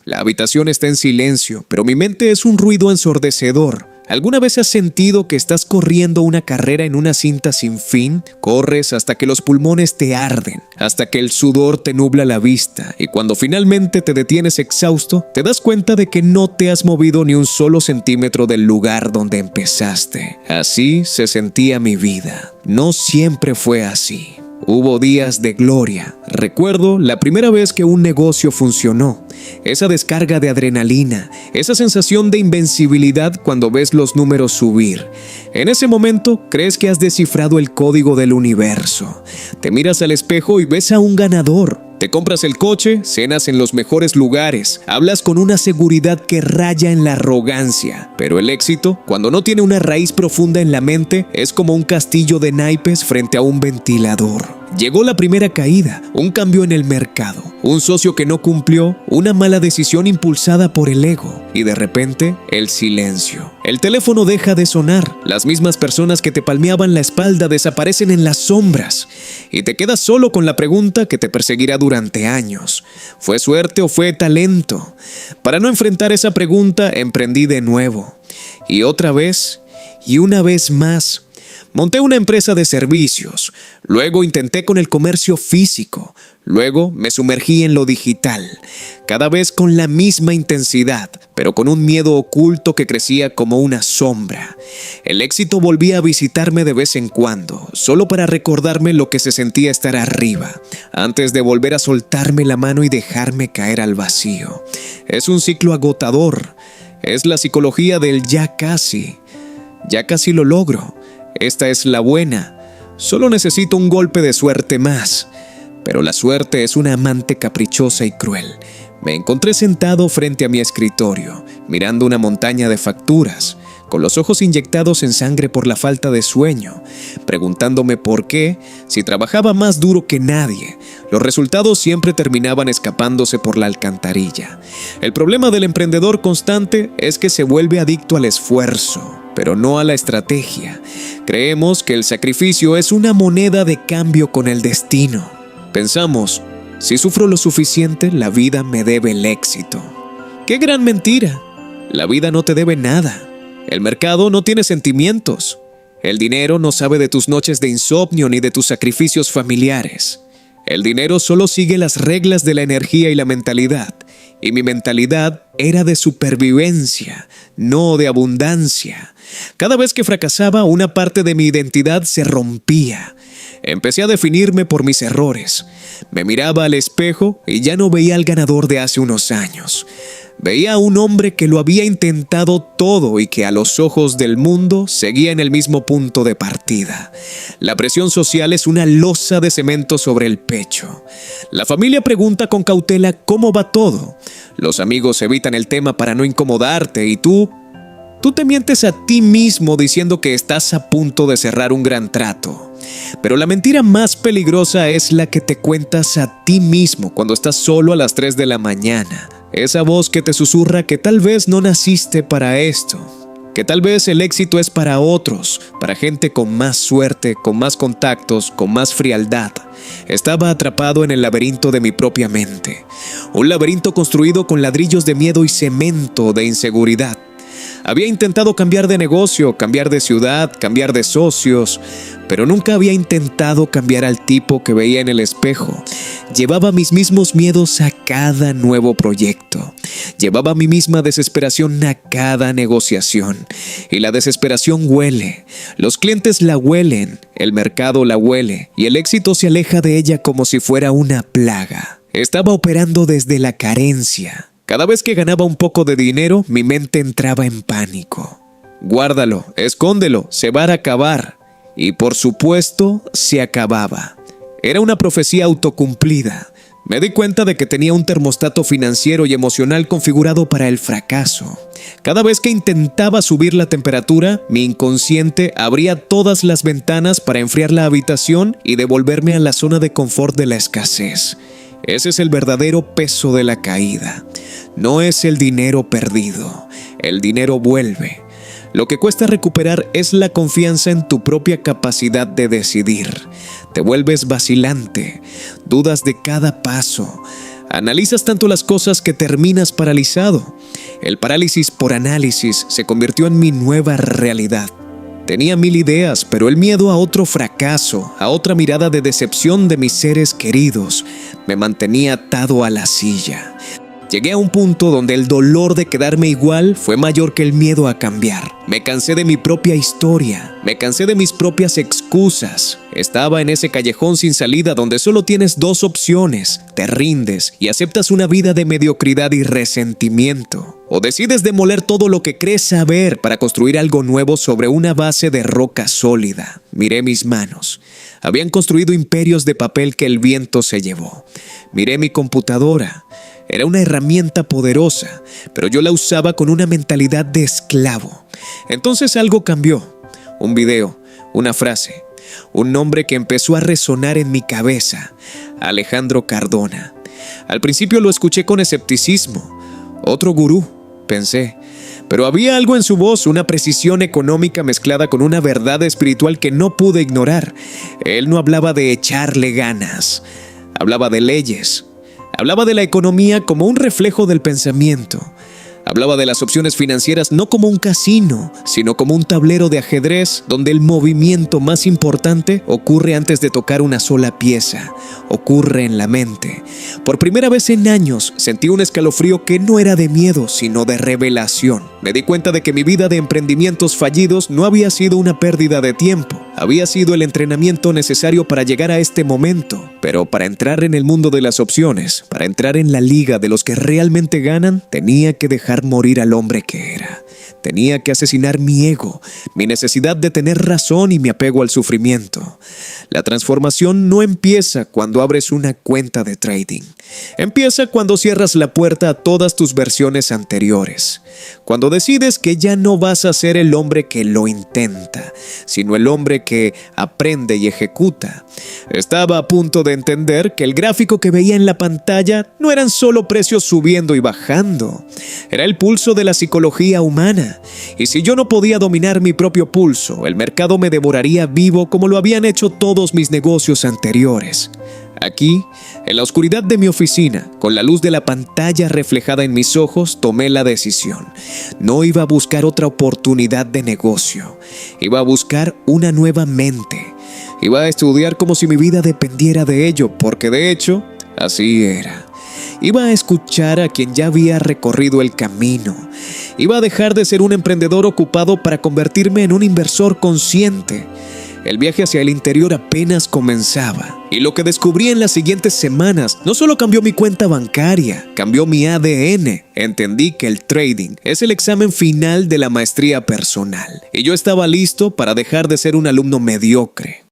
La habitación está en silencio, pero mi mente es un ruido ensordecedor. ¿Alguna vez has sentido que estás corriendo una carrera en una cinta sin fin? Corres hasta que los pulmones te arden, hasta que el sudor te nubla la vista, y cuando finalmente te detienes exhausto, te das cuenta de que no te has movido ni un solo centímetro del lugar donde empezaste. Así se sentía mi vida. No siempre fue así. Hubo días de gloria. Recuerdo la primera vez que un negocio funcionó. Esa descarga de adrenalina, esa sensación de invencibilidad cuando ves los números subir. En ese momento crees que has descifrado el código del universo. Te miras al espejo y ves a un ganador. Te compras el coche, cenas en los mejores lugares, hablas con una seguridad que raya en la arrogancia. Pero el éxito, cuando no tiene una raíz profunda en la mente, es como un castillo de naipes frente a un ventilador. Llegó la primera caída, un cambio en el mercado, un socio que no cumplió, una mala decisión impulsada por el ego y de repente el silencio. El teléfono deja de sonar, las mismas personas que te palmeaban la espalda desaparecen en las sombras y te quedas solo con la pregunta que te perseguirá durante años. ¿Fue suerte o fue talento? Para no enfrentar esa pregunta, emprendí de nuevo y otra vez y una vez más. Monté una empresa de servicios, luego intenté con el comercio físico, luego me sumergí en lo digital, cada vez con la misma intensidad, pero con un miedo oculto que crecía como una sombra. El éxito volvía a visitarme de vez en cuando, solo para recordarme lo que se sentía estar arriba, antes de volver a soltarme la mano y dejarme caer al vacío. Es un ciclo agotador, es la psicología del ya casi lo logro. Esta es la buena, solo necesito un golpe de suerte más. Pero la suerte es una amante caprichosa y cruel. Me encontré sentado frente a mi escritorio, mirando una montaña de facturas, con los ojos inyectados en sangre por la falta de sueño, preguntándome por qué, si trabajaba más duro que nadie, los resultados siempre terminaban escapándose por la alcantarilla. El problema del emprendedor constante es que se vuelve adicto al esfuerzo, pero no a la estrategia. Creemos que el sacrificio es una moneda de cambio con el destino. Pensamos, si sufro lo suficiente, la vida me debe el éxito. ¡Qué gran mentira! La vida no te debe nada. El mercado no tiene sentimientos. El dinero no sabe de tus noches de insomnio ni de tus sacrificios familiares. El dinero solo sigue las reglas de la energía y la mentalidad. Y mi mentalidad era de supervivencia, no de abundancia. Cada vez que fracasaba, una parte de mi identidad se rompía. Empecé a definirme por mis errores. Me miraba al espejo y ya no veía al ganador de hace unos años. Veía a un hombre que lo había intentado todo y que a los ojos del mundo seguía en el mismo punto de partida. La presión social es una losa de cemento sobre el pecho. La familia pregunta con cautela cómo va todo. Los amigos evitan el tema para no incomodarte y tú te mientes a ti mismo diciendo que estás a punto de cerrar un gran trato. Pero la mentira más peligrosa es la que te cuentas a ti mismo cuando estás solo a las 3 de la mañana. Esa voz que te susurra que tal vez no naciste para esto, que tal vez el éxito es para otros, para gente con más suerte, con más contactos, con más frialdad. Estaba atrapado en el laberinto de mi propia mente, un laberinto construido con ladrillos de miedo y cemento de inseguridad. Había intentado cambiar de negocio, cambiar de ciudad, cambiar de socios, pero nunca había intentado cambiar al tipo que veía en el espejo. Llevaba mis mismos miedos a cada nuevo proyecto. Llevaba mi misma desesperación a cada negociación. Y la desesperación huele. Los clientes la huelen, el mercado la huele, y el éxito se aleja de ella como si fuera una plaga. Estaba operando desde la carencia. Cada vez que ganaba un poco de dinero, mi mente entraba en pánico. Guárdalo, escóndelo, se va a acabar. Y por supuesto, se acababa. Era una profecía autocumplida. Me di cuenta de que tenía un termostato financiero y emocional configurado para el fracaso. Cada vez que intentaba subir la temperatura, mi inconsciente abría todas las ventanas para enfriar la habitación y devolverme a la zona de confort de la escasez. Ese es el verdadero peso de la caída. No es el dinero perdido. El dinero vuelve. Lo que cuesta recuperar es la confianza en tu propia capacidad de decidir. Te vuelves vacilante, dudas de cada paso. Analizas tanto las cosas que terminas paralizado. El parálisis por análisis se convirtió en mi nueva realidad. Tenía 1000 ideas, pero el miedo a otro fracaso, a otra mirada de decepción de mis seres queridos, me mantenía atado a la silla. Llegué a un punto donde el dolor de quedarme igual fue mayor que el miedo a cambiar. Me cansé de mi propia historia, me cansé de mis propias excusas. Estaba en ese callejón sin salida donde solo tienes 2 opciones: te rindes y aceptas una vida de mediocridad y resentimiento, o decides demoler todo lo que crees saber para construir algo nuevo sobre una base de roca sólida. Miré mis manos. Habían construido imperios de papel que el viento se llevó. Miré mi computadora. Era una herramienta poderosa, pero yo la usaba con una mentalidad de esclavo. Entonces algo cambió. Un video, una frase, un nombre que empezó a resonar en mi cabeza: Alejandro Cardona. Al principio lo escuché con escepticismo. Otro gurú, pensé. Pero había algo en su voz, una precisión económica mezclada con una verdad espiritual que no pude ignorar. Él no hablaba de echarle ganas, hablaba de leyes. Hablaba de la economía como un reflejo del pensamiento. Hablaba de las opciones financieras no como un casino, sino como un tablero de ajedrez donde el movimiento más importante ocurre antes de tocar una sola pieza. Ocurre en la mente. Por primera vez en años sentí un escalofrío que no era de miedo, sino de revelación. Me di cuenta de que mi vida de emprendimientos fallidos no había sido una pérdida de tiempo. Había sido el entrenamiento necesario para llegar a este momento. Pero para entrar en el mundo de las opciones, para entrar en la liga de los que realmente ganan, tenía que dejar morir al hombre que era. Tenía que asesinar mi ego, mi necesidad de tener razón y mi apego al sufrimiento. La transformación no empieza cuando abres una cuenta de trading. Empieza cuando cierras la puerta a todas tus versiones anteriores. Cuando decides que ya no vas a ser el hombre que lo intenta, sino el hombre que aprende y ejecuta. Estaba a punto de entender que el gráfico que veía en la pantalla no eran solo precios subiendo y bajando. Era el pulso de la psicología humana. Y si yo no podía dominar mi propio pulso, el mercado me devoraría vivo como lo habían hecho todos mis negocios anteriores. Aquí, en la oscuridad de mi oficina, con la luz de la pantalla reflejada en mis ojos, tomé la decisión. No iba a buscar otra oportunidad de negocio. Iba a buscar una nueva mente. Iba a estudiar como si mi vida dependiera de ello, porque de hecho, así era. Iba a escuchar a quien ya había recorrido el camino. Iba a dejar de ser un emprendedor ocupado para convertirme en un inversor consciente. El viaje hacia el interior apenas comenzaba. Y lo que descubrí en las siguientes semanas no solo cambió mi cuenta bancaria, cambió mi ADN. Entendí que el trading es el examen final de la maestría personal. Y yo estaba listo para dejar de ser un alumno mediocre.